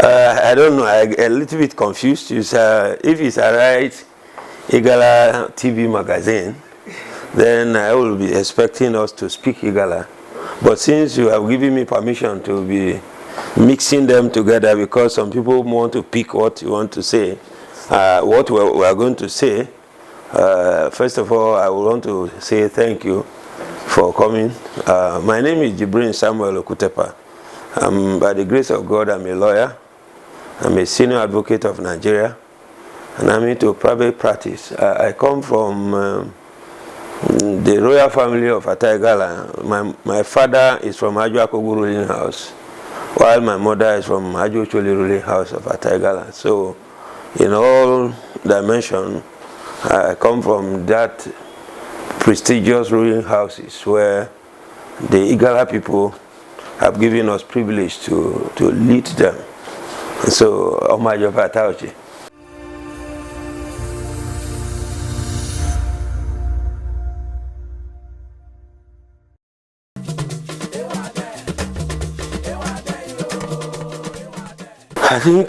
I don't know. I'm a little bit confused. If it's a right Igala TV magazine, then I will be expecting us to speak Igala. But since you have given me permission to be mixing them together, because some people want to pick what you want to say, what we are going to say, first of all, I want to say thank you for coming. My name is Jibrin Samuel OKUTEPA. By the grace of God, I'm a lawyer. I'm a senior advocate of Nigeria, and I'm into private practice. I come from the royal family of Ataigala. My father is from Ajuakogu ruling house, while my mother is from Ajuocholi ruling house of Ataigala. So, in all dimensions, I come from that prestigious ruling houses where the Igala people have given us privilege to lead them. So, Omajo Patauchi. I think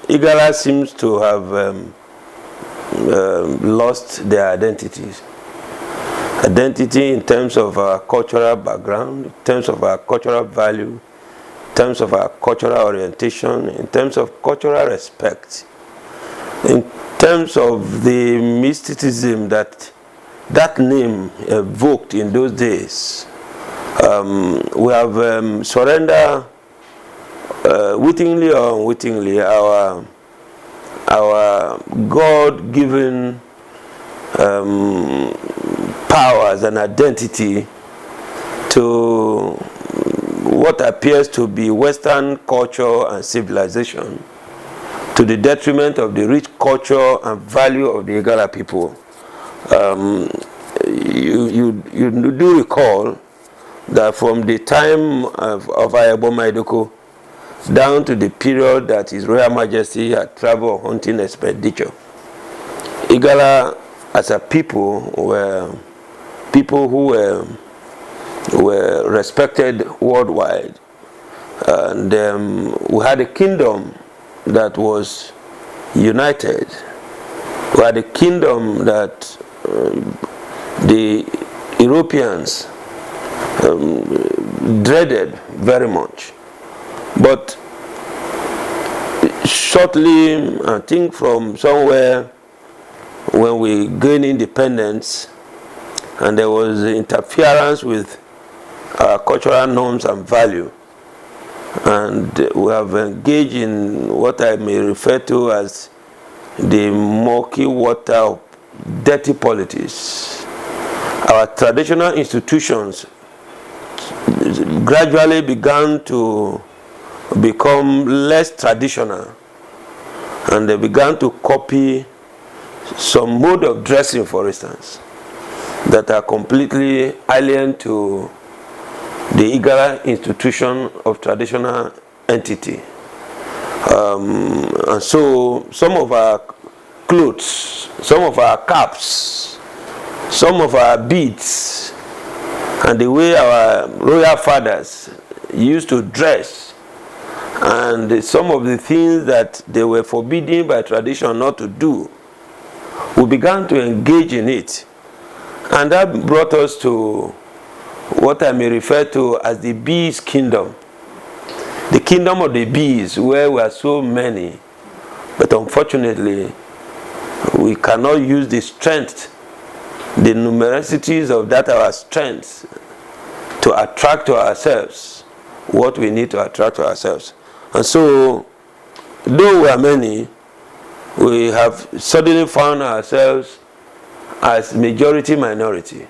Igala seems to have lost their identities. Identity in terms of our cultural background, in terms of our cultural value, in terms of our cultural orientation, in terms of cultural respect, in terms of the mysticism that name evoked in those days. We have surrendered wittingly or unwittingly our God-given powers and identity to what appears to be Western culture and civilization, to the detriment of the rich culture and value of the Igala people. You do recall that from the time of Ayaboma Idoko down to the period that His Royal Majesty had traveled hunting expedition, Igala as a people were people who were respected worldwide, and we had a kingdom that was united. We had a kingdom that the Europeans dreaded very much. But shortly, I think from somewhere when we gained independence, and there was interference with our cultural norms and value, and we have engaged in what I may refer to as the murky water of dirty politics. Our traditional institutions gradually began to become less traditional, and they began to copy some mode of dressing, for instance, that are completely alien to the Igala institution of traditional entity. And so some of our clothes, some of our caps, some of our beads, and the way our royal fathers used to dress, and some of the things that they were forbidden by tradition not to do, we began to engage in it. And that brought us to what I may refer to as the bees' kingdom. The kingdom of the bees, where we are so many, but unfortunately, we cannot use the strength, the numerosities of that our strength, to attract to ourselves what we need to attract to ourselves. And so, though we are many, we have suddenly found ourselves as majority minority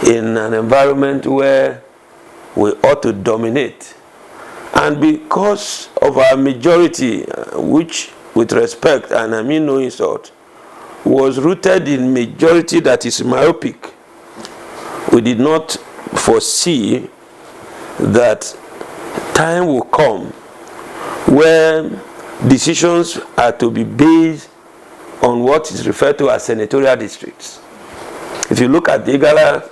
in an environment where we ought to dominate. And because of our majority, which with respect, and I mean no insult, was rooted in majority that is myopic, we did not foresee that time will come where decisions are to be based on what is referred to as senatorial districts. If you look at the Igala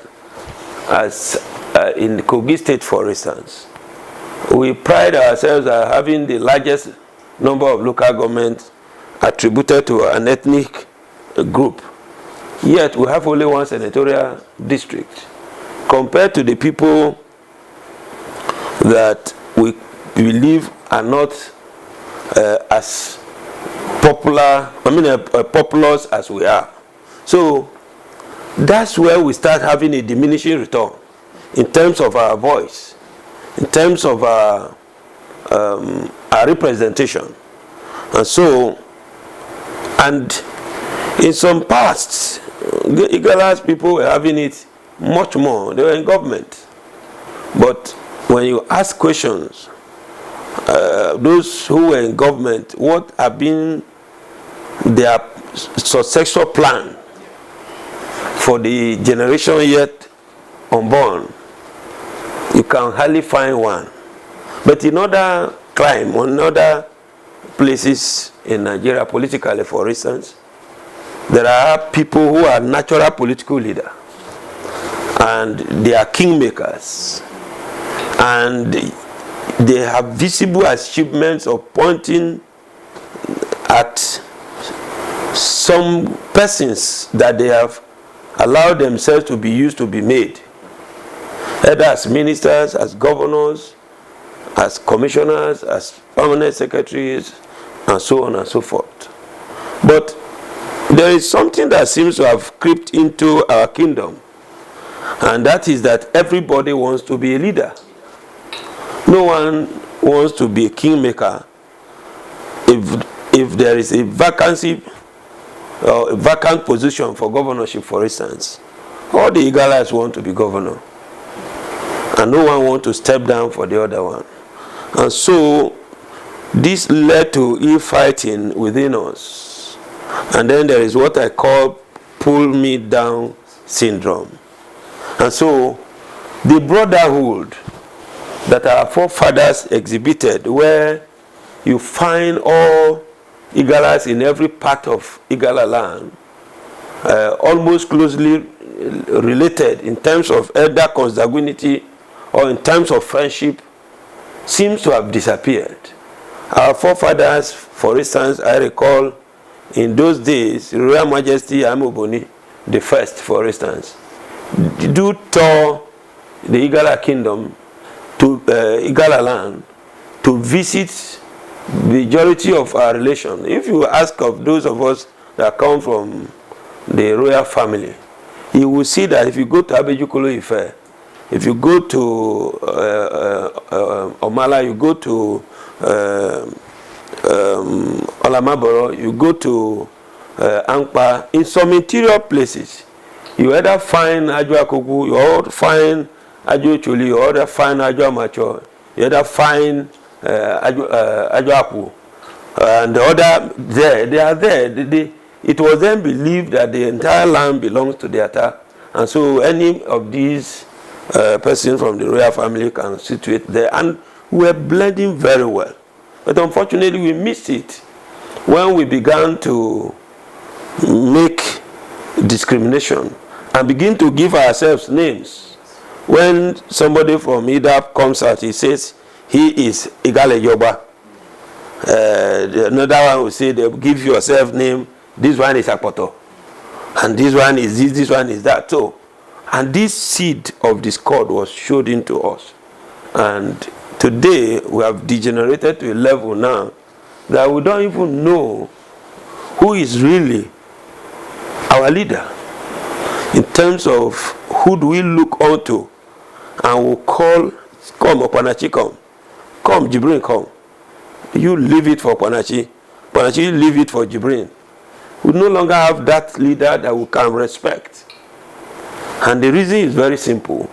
as in Kogi State, for instance, We pride ourselves as having the largest number of local governments attributed to an ethnic group. Yet we have only one senatorial district compared to the people that we believe are not as popular, populous as we are. So that's where we start having a diminishing return in terms of our voice, in terms of our representation. And so, and in some parts, Igala's people were having it much more. They were in government. But when you ask questions, those who were in government, what have been their successful plan for the generation yet unborn, you can hardly find one. But in other climes, in other places in Nigeria, politically, for instance, there are people who are natural political leaders, and they are kingmakers, and they have visible achievements of pointing at some persons that they have allowed themselves to be used to be made, either as ministers, as governors, as commissioners, as permanent secretaries, and so on and so forth. But there is something that seems to have crept into our kingdom, and that is that everybody wants to be a leader. No one wants to be a kingmaker. If there is a vacancy or a vacant position for governorship, for instance, all the Igalas want to be governor, and no one wants to step down for the other one. And so this led to infighting within us. And then there is what I call pull me down syndrome. And so the brotherhood that our forefathers exhibited, where you find all Igalas in every part of Igala land, almost closely related in terms of elder consanguinity or in terms of friendship, seems to have disappeared. Our forefathers, for instance, I recall in those days, Royal Majesty Amoboni the First, for instance, do tour the Igala kingdom to Igala land to visit the majority of our relation. If you ask of those of us that come from the royal family, you will see that if you go to Abejukolo Ife, if you go to Omala, you go to Olamaboro, you go to Ankpa, in some interior places, you either find Ajo Akogu, you either find Ajo Choli, you either find Ajo Amacho, you either find Ajo Apu, and the other there, they are there. It was then believed that the entire land belongs to the Ata, and so any of these persons from the royal family can situate there, and we were blending very well. But unfortunately, we missed it when we began to make discrimination and begin to give ourselves names. When somebody from IDAP comes out, he says he is Igale Yoba. Another one will say, they give yourself name, this one is Akpoto, and this one is this one is that. So, and this seed of discord was showed into us. And today, we have degenerated to a level now that we don't even know who is really our leader in terms of who do we look onto and we'll call, come Opanachi, come Jibrin, come. You leave it for Opanachi, Opanachi leave it for Jibrin. We no longer have that leader that we can respect. And the reason is very simple.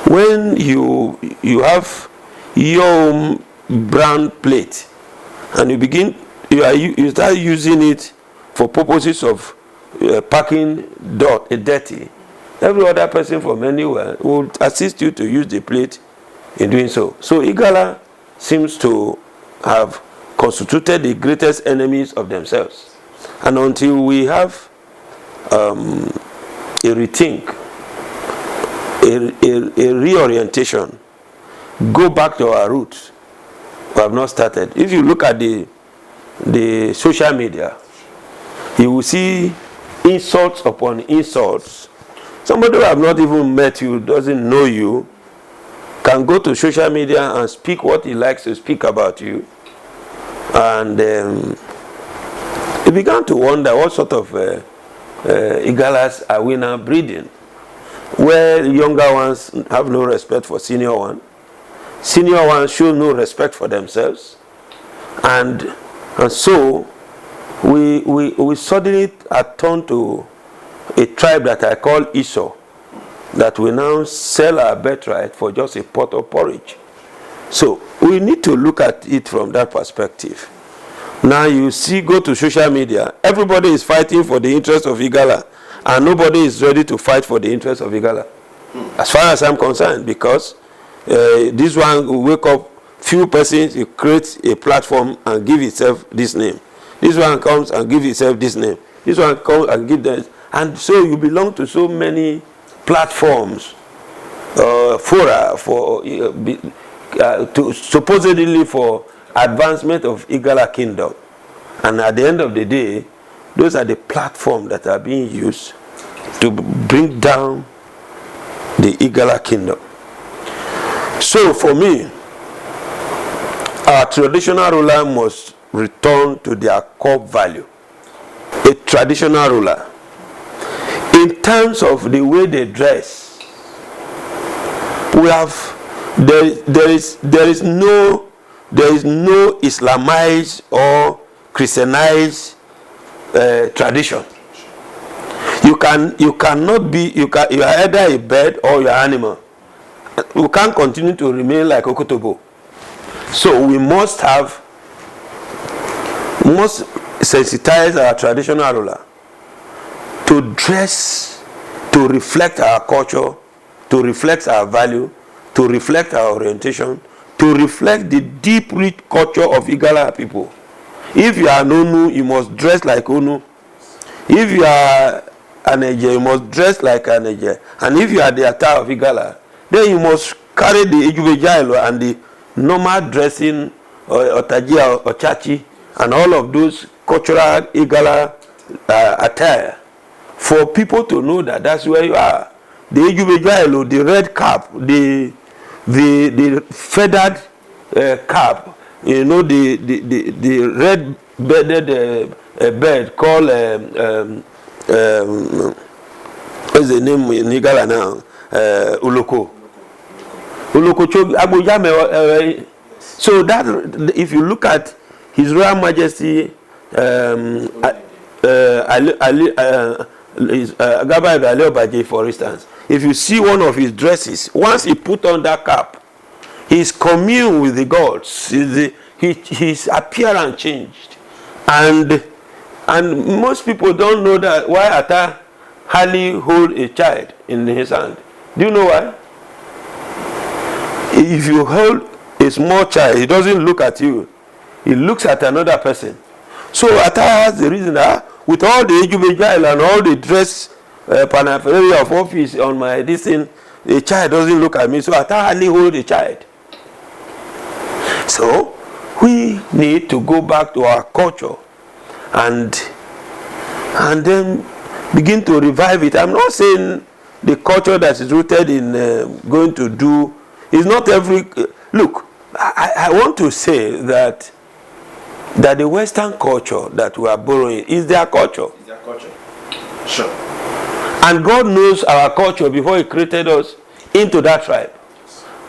When you have your own brand plate and you start using it for purposes of packing dirty, every other person from anywhere will assist you to use the plate in doing so. So Igala seems to have constituted the greatest enemies of themselves. And until we have a rethink, a reorientation, go back to our roots, we have not started. If you look at the social media, you will see insults upon insults. Somebody who have not even met you, doesn't know you, can go to social media and speak what he likes to speak about you. And he began to wonder what sort of Igalas are we now breeding, where younger ones have no respect for senior ones. Senior ones show no respect for themselves. And so we suddenly are turned to a tribe that I call Esau, that we now sell our birthright for just a pot of porridge. So we need to look at it from that perspective. Now you see, go to social media, everybody is fighting for the interest of Igala, and nobody is ready to fight for the interest of Igala, as far as I'm concerned, because this one will wake up, few persons, it creates a platform and give itself this name. This one comes and give itself this name. This one comes and give that. And so you belong to so many platforms, fora, for supposedly for advancement of Igala kingdom. And at the end of the day, those are the platforms that are being used to bring down the Igala kingdom. So for me, our traditional ruler must return to their core value. A traditional ruler, in terms of the way they dress, we have there is no Islamized or Christianized tradition. You are either a bird or you are animal. You can't continue to remain like OKUTEPA. So we must sensitize our traditional ruler to dress, to reflect our culture, to reflect our value, to reflect our orientation, to reflect the deep rich culture of Igala people. If you are an Onu, you must dress like Onu. If you are an Eje, you must dress like an Eje. And if you are the Ata of Igala, then you must carry the Ejubejailo and the normal dressing, or Tajia or Chachi, and all of those cultural Igala attire, for people to know that that's where you are. The Ejubejailo, the red cap, the feathered cap, you know, the red bearded bird called what's the name in Igala now? Uloko. So that, if you look at His Royal Majesty Gabriel Aliobaje, for instance, if you see one of his dresses, once he put on that cap, he's commune with the gods. His appearance changed, and most people don't know that why Ata hardly hold a child in his hand. Do you know why? If you hold a small child, he doesn't look at you, he looks at another person. So Ata has the reason that with all the Ejubejail and all the dress paraphernalia of office on my this thing, the child doesn't look at me, so Ata hardly hold a child. So we need to go back to our culture and then begin to revive it. I'm not saying the culture that is rooted in going to do is not every look. I want to say that the Western culture that we are borrowing is their culture. It's their culture. Sure. And God knows our culture before He created us into that tribe.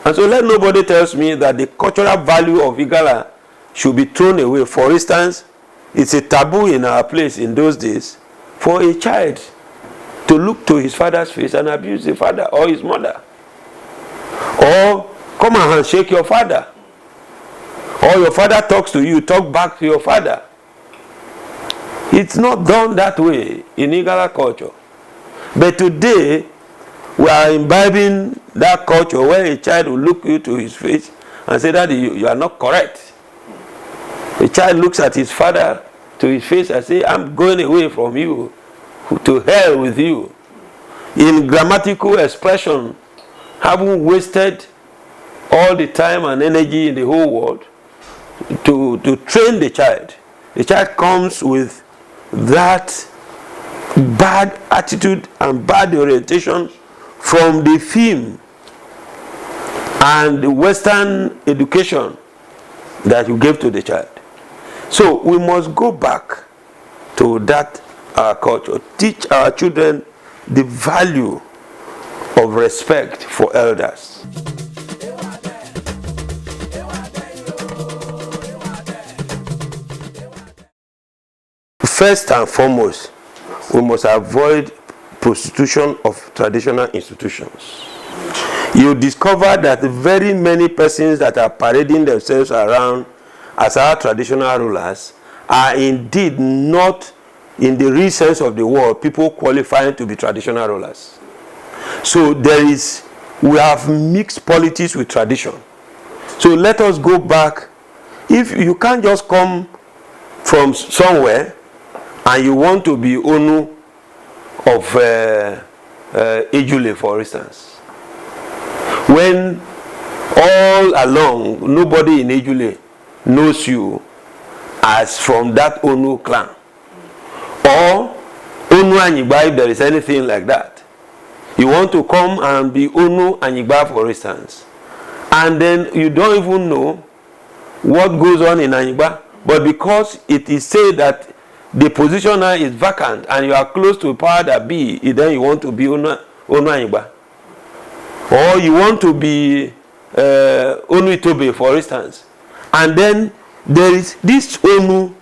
And so let nobody tells me that the cultural value of Igala should be thrown away. For instance, it's a taboo in our place in those days for a child to look to his father's face and abuse the father or his mother. Or come and handshake your father. Or your father talks to you, talk back to your father. It's not done that way in Igala culture. But today, we are imbibing that culture where a child will look you to his face and say that you are not correct. A child looks at his father to his face and say, I'm going away from you, to hell with you. In grammatical expression, having wasted all the time and energy in the whole world to train the child comes with that bad attitude and bad orientation from the theme and the Western education that you gave to the child. So we must go back to that our culture, teach our children the value of respect for elders. First and foremost, we must avoid prostitution of traditional institutions. You discover that very many persons that are parading themselves around as our traditional rulers are indeed not, in the real sense of the word, people qualifying to be traditional rulers. So we have mixed politics with tradition. So let us go back. If you can't just come from somewhere and you want to be Onu of Ejule, for instance, when all along nobody in Ejule knows you as from that Onu clan, or Onu Anyigba, if there is anything like that, you want to come and be Onu Anyigba, for instance, and then you don't even know what goes on in Anyigba, but because it is said that the position now is vacant and you are close to power that be, then you want to be Onu Anyigba. Or you want to be Onu Itobe, for instance. And then there is this Onu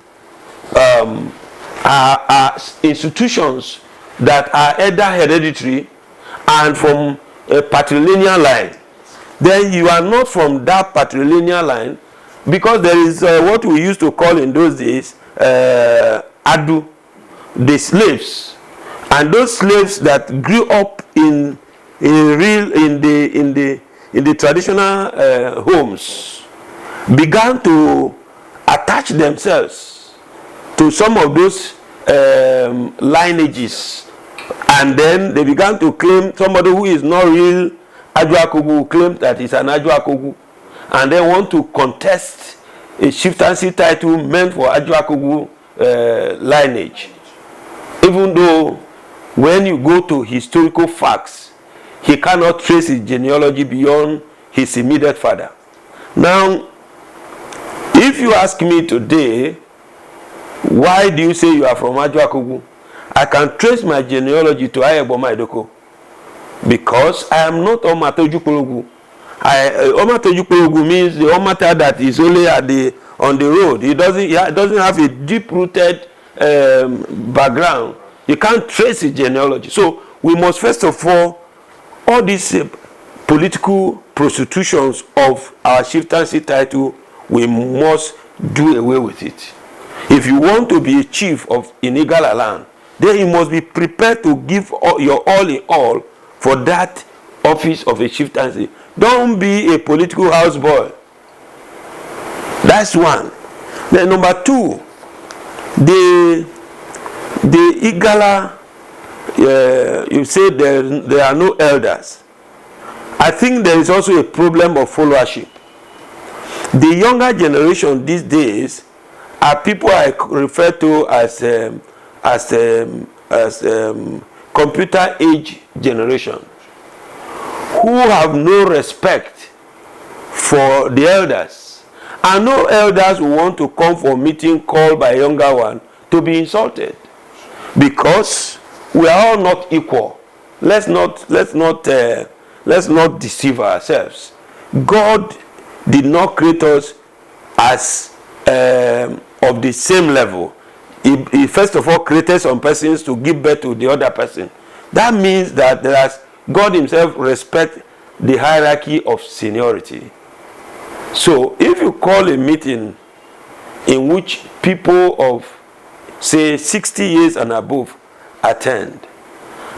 are institutions that are either hereditary and from a patrilineal line. Then you are not from that patrilineal line, because there is what we used to call in those days Adu, the slaves, and those slaves that grew up in the traditional homes began to attach themselves to some of those lineages, and then they began to claim somebody who is not real Ajuakogu claims that he's an Ajuakogu, and they want to contest a chieftaincy title meant for Ajuakogu lineage, even though when you go to historical facts, he cannot trace his genealogy beyond his immediate father. Now, if you ask me today, why do you say you are from Ajuakogu? I can trace my genealogy to Ayeboma Edoko, because I am not Omatojukwologu. Omatojukwologu means the Omata that is only on the road. It doesn't have a deep-rooted background. You can't trace his genealogy. So we must first of all these political prostitutions of our chieftaincy title, we must do away with it. If you want to be a chief of Inigala land, then you must be prepared to give your all in all for that office of a chieftaincy. Don't be a political houseboy. That's one. Then number two, the Igala, you say there are no elders. I think there is also a problem of followership. The younger generation these days are people I refer to as computer age generation, who have no respect for the elders, and no elders who want to come for a meeting called by a younger one to be insulted, because we are all not equal. Let's not deceive ourselves. God did not create us as of the same level. He first of all created some persons to give birth to the other person. That means that God himself respects the hierarchy of seniority. So if you call a meeting in which people of, say, 60 years and above attend,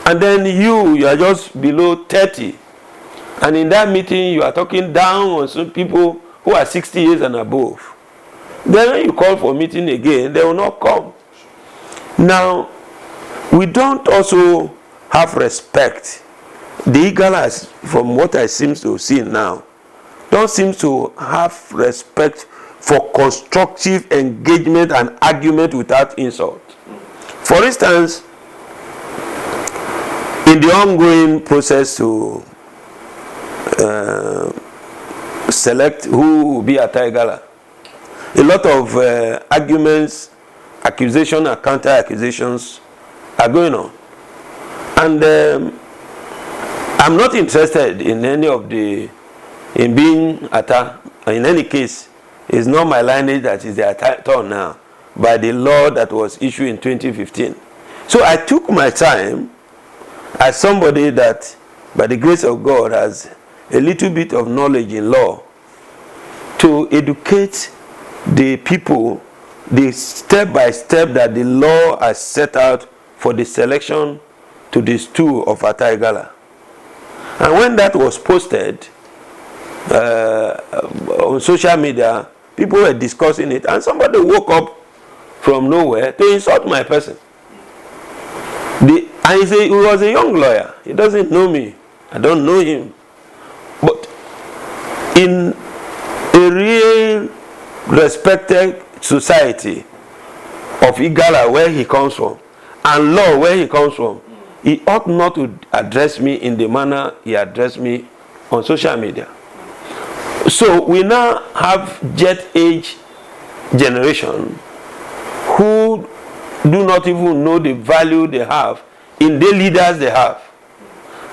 and then you are just below 30, and in that meeting you are talking down on some people who are 60 years and above, then when you call for a meeting again, they will not come. Now, we don't also have respect. The Igalas, from what I seem to see now, don't seem to have respect for constructive engagement and argument without insult. For instance, in the ongoing process to select who will be at Igala, a lot of arguments, accusations and counter accusations are going on. And I'm not interested in any of the, in being attacked. In any case, it's not my lineage that is the turn now, by the law that was issued in 2015. So I took my time as somebody that, by the grace of God, has a little bit of knowledge in law, to educate the people the step by step that the law has set out for the selection to the stool of Ataigala. And when that was posted on social media, people were discussing it, and somebody woke up from nowhere to insult my person. And he was a young lawyer. He doesn't know me. I don't know him. But in a real respected society of Igala, where he comes from, and law, where he comes from, he ought not to address me in the manner he addressed me on social media. So we now have jet age generation who do not even know the value they have in the leaders they have.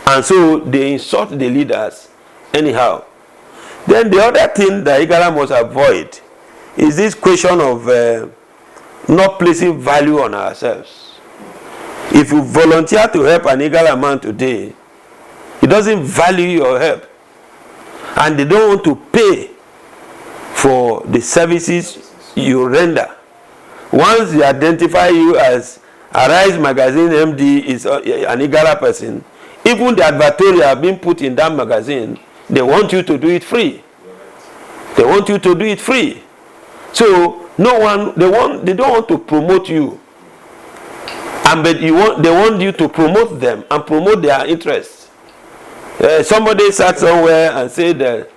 And so they insult the leaders anyhow. Then the other thing that Igala must avoid is this question of not placing value on ourselves. If you volunteer to help an Igala man today, he doesn't value your help. And they don't want to pay for the services you render. Once they identify you as Arise Magazine MD is an Igala person, even the advertorial being put in that magazine, they want you to do it free. They want you to do it free. So no one, they don't want to promote you. And but they want you to promote them and promote their interests. Somebody sat somewhere and said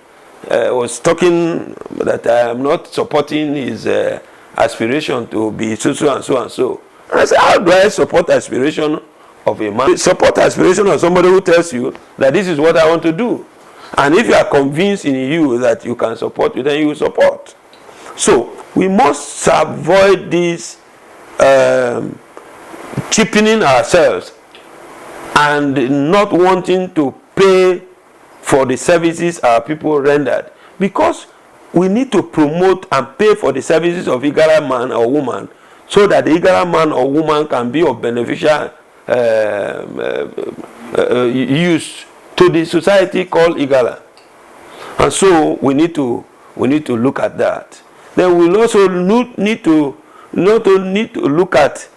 was talking that I am not supporting his aspiration to be so and so and so. And I said, how do I support aspiration of a man? Support aspiration of somebody who tells you that this is what I want to do. And if you are convinced in you that you can support it, then you will support. So we must avoid this cheapening ourselves and not wanting to pay for the services our people rendered, because we need to promote and pay for the services of Igala man or woman, so that the Igala man or woman can be of beneficial use to the society called Igala. And so we need to look at that. Then we'll also need to look at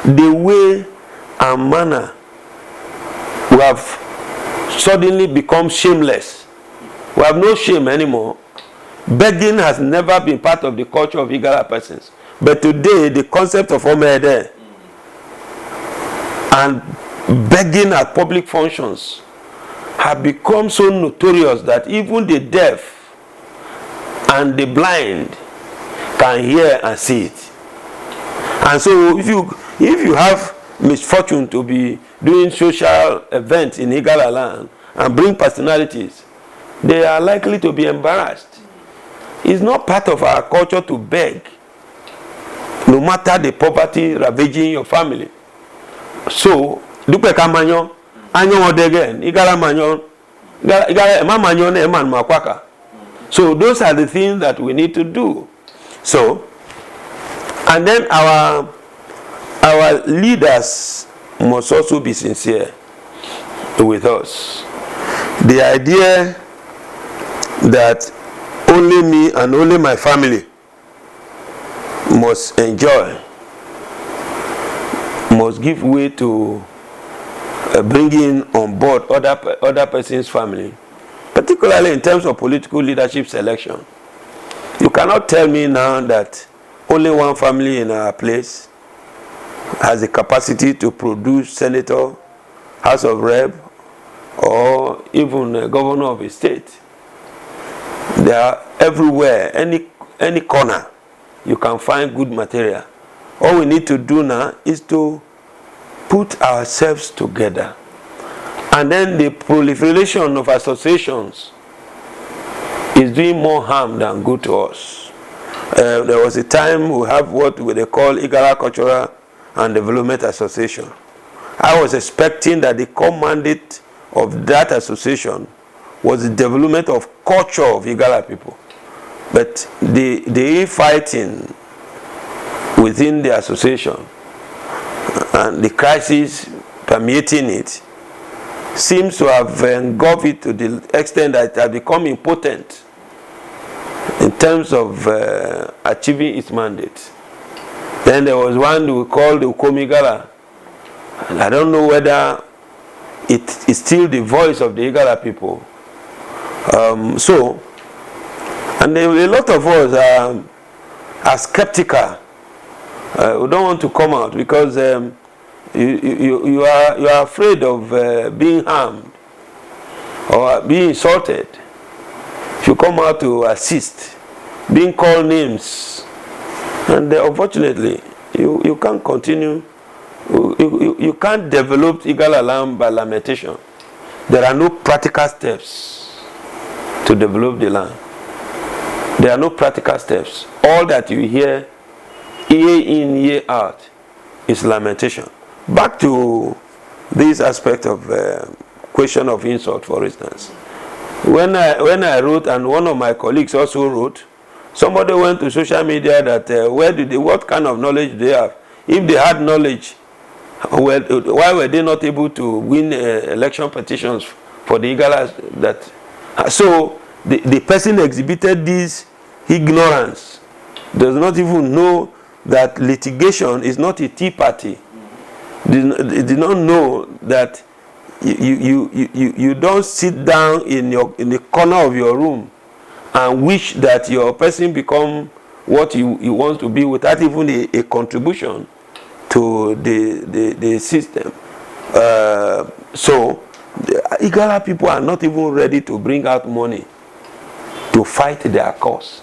the way and manner we have suddenly become shameless. We have no shame anymore. Begging has never been part of the culture of Igala persons. But today, the concept of Omede and begging at public functions have become so notorious that even the deaf and the blind can hear and see it. And so if you have misfortune to be doing social events in Igala land and bring personalities, they are likely to be embarrassed. It's not part of our culture to beg, no matter the poverty ravaging your family. So, dupe kamanyo, anyo odegen, Igala manyo, Igala manyo ne eman makwaka. So those are the things that we need to do. So, and then our leaders must also be sincere with us. The idea that only me and only my family must enjoy, must give way to bringing on board other person's family, particularly in terms of political leadership selection. You cannot tell me now that only one family in our place has the capacity to produce senator, House of Rep, or even a governor of a state. They are everywhere, any corner. You can find good material. All we need to do now is to put ourselves together. And then the proliferation of associations is doing more harm than good to us. There was a time we have what they call Igala Cultural and Development Association. I was expecting that the core mandate of that association was the development of culture of Igala people. But the fighting within the association and the crisis permeating it seems to have engulfed it to the extent that it has become impotent in terms of achieving its mandate. Then there was one we called the Ukomigala. And I don't know whether it is still the voice of the Igala people. And a lot of us are skeptical. We don't want to come out because you are afraid of being harmed or being insulted. If you come out to assist, being called names, and unfortunately, you can't continue. You can't develop Igala land by lamentation. There are no practical steps to develop the land. There are no practical steps. All that you hear, year in, year out, is lamentation. Back to this aspect of question of insult, for instance. When I wrote, and one of my colleagues also wrote, somebody went to social media that what kind of knowledge they have? If they had knowledge, why were they not able to win election petitions for the Igalas? So the person exhibited this ignorance, does not even know that litigation is not a tea party. Did not know that you don't sit down in the corner of your room and wish that your person become what you want to be without even a contribution to the system. So the Igala people are not even ready to bring out money to fight their cause.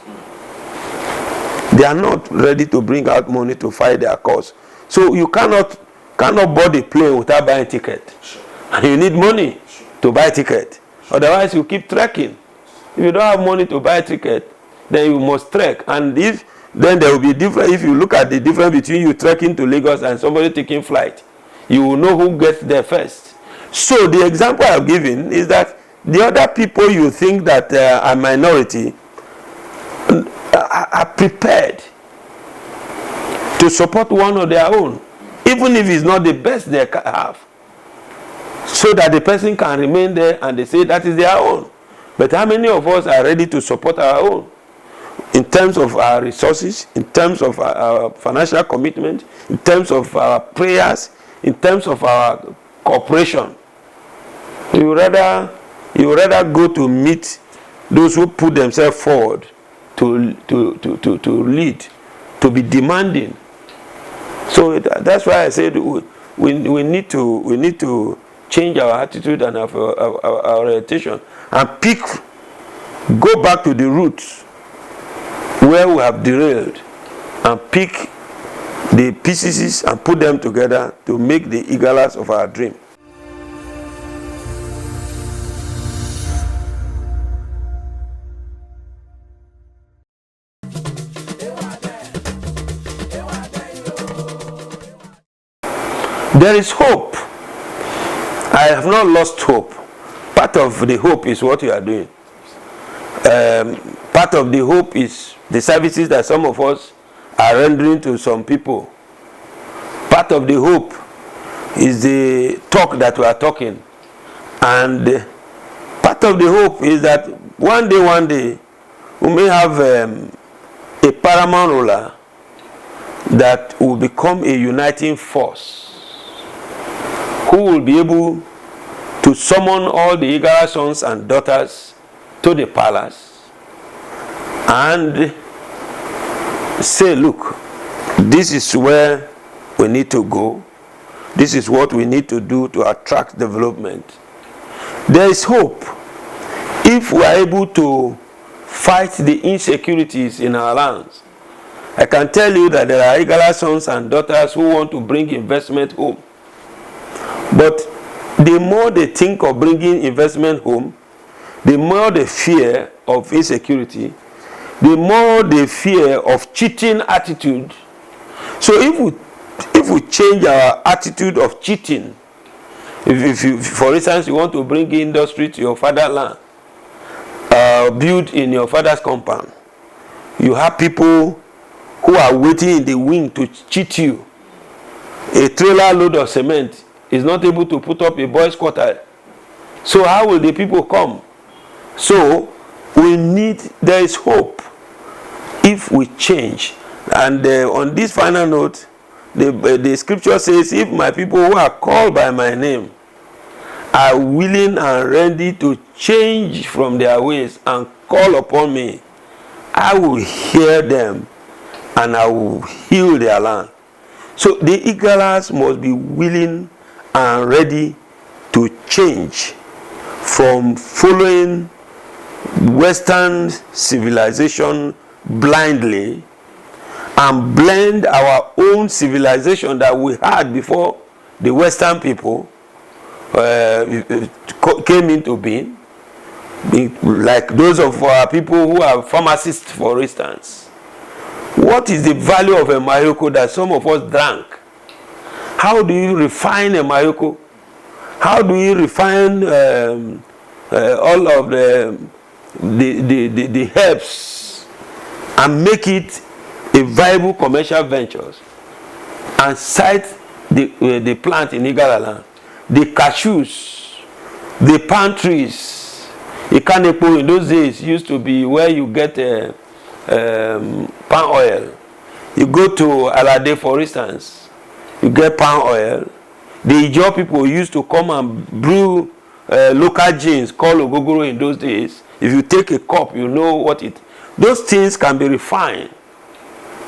They are not ready to bring out money to fight their cause. So you cannot board a plane without buying a ticket. Sure. And you need money to buy a ticket. Otherwise you keep trekking. If you don't have money to buy a ticket, then you must trek. And then there will be different. If you look at the difference between you trekking to Lagos and somebody taking flight, you will know who gets there first. So the example I've given is that the other people you think that are minority are prepared to support one of their own, even if it's not the best they have, so that the person can remain there and they say that is their own. But how many of us are ready to support our own in terms of our resources, in terms of our financial commitment, in terms of our prayers, in terms of our cooperation? You rather go to meet those who put themselves forward to lead, to be demanding. So that's why I said we need to change our attitude and our orientation and go back to the roots where we have derailed and pick the pieces and put them together to make the Igalas of our dream. There is hope. I have not lost hope. Part of the hope is what you are doing. Part of the hope is the services that some of us are rendering to some people. Part of the hope is the talk that we are talking. And part of the hope is that one day, we may have a paramount ruler that will become a uniting force, who will be able to summon all the Igala sons and daughters to the palace and say, look, this is where we need to go. This is what we need to do to attract development. There is hope if we are able to fight the insecurities in our lands. I can tell you that there are Igala sons and daughters who want to bring investment home. But the more they think of bringing investment home, the more they fear of insecurity, the more they fear of cheating attitude. So if we change our attitude of cheating, if you, for instance, you want to bring industry to your fatherland, build in your father's compound, you have people who are waiting in the wing to cheat you. A trailer load of cement is not able to put up a boys' quarter. So how will the people come? So there is hope if we change. And on this final note, the scripture says, if my people who are called by my name are willing and ready to change from their ways and call upon me, I will hear them and I will heal their land. So the Igalas must be willing and ready to change from following Western civilization blindly and blend our own civilization that we had before the Western people came into being, like those of our people who are pharmacists, for instance. What is the value of a Mayoko that some of us drank? How do you refine a Mayoko? How do you refine all of the herbs and make it a viable commercial ventures and site the plant in Igala land, the cashews, the palm trees? Ikanepo in those days used to be where you get palm oil. You go to Alade, for instance, you get palm oil. The Ijaw people used to come and brew local gins called Ogogoro in those days. If you take a cup, you know what it. Those things can be refined,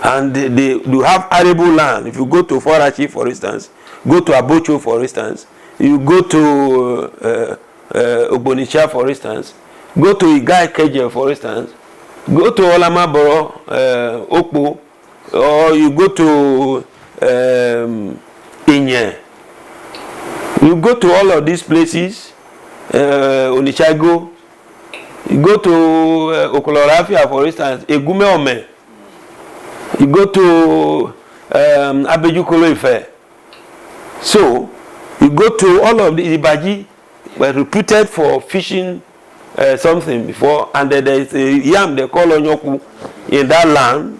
and they have arable land. If you go to Forachi, for instance, go to Abocho, for instance, you go to Ogbonicha, for instance, go to Igai Keje, for instance, go to Olamaboro, Okpo, or you go to Inye. You go to all of these places, Onichago, you go to Okolorafia, for instance, Egume Ome, you go to Abejukolo Ife. So, you go to all of the Ibaji, were reputed for fishing something before, and there is a yam they call Onyoku in that land.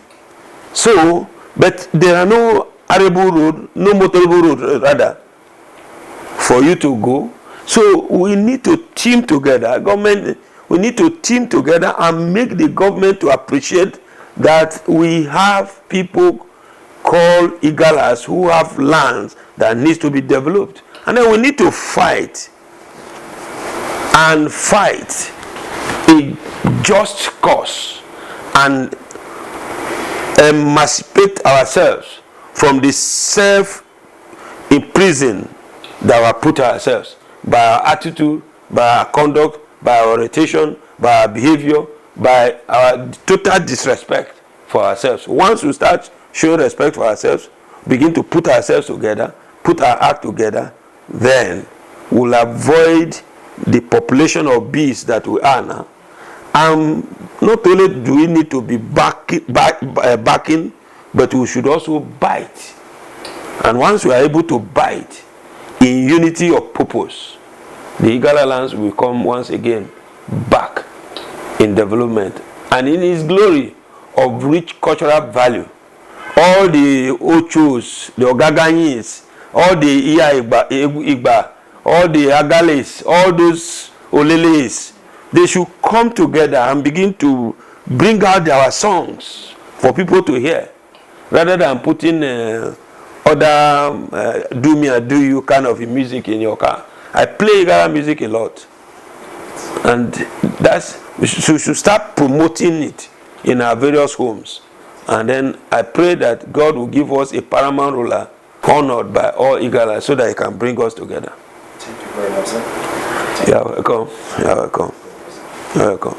So, but there are no arable road, no motorable road rather, for you to go. So we need to team together. We need to team together and make the government to appreciate that we have people called Igalas who have lands that needs to be developed. And then we need to fight a just cause and emancipate ourselves from the self-imprisonment that we put ourselves by our attitude, by our conduct, by our orientation, by our behavior, by our total disrespect for ourselves. Once we start showing respect for ourselves, begin to put ourselves together, put our act together, then we'll avoid the population of beasts that we are now. And not only do we need to be backing, but we should also bite. And once we are able to bite in unity of purpose, the Igala lands will come once again back in development and in its glory of rich cultural value. All the Ochos, the Ogaganyis, all the Iya Igba, all the Agales, all those Oleles, they should come together and begin to bring out our songs for people to hear, rather than putting other do me or do you kind of music in your car. I play Igala music a lot, and we should start promoting it in our various homes. And then I pray that God will give us a paramount ruler honored by all Igala so that he can bring us together. Thank you very much, sir. You're welcome. You're welcome. You're welcome.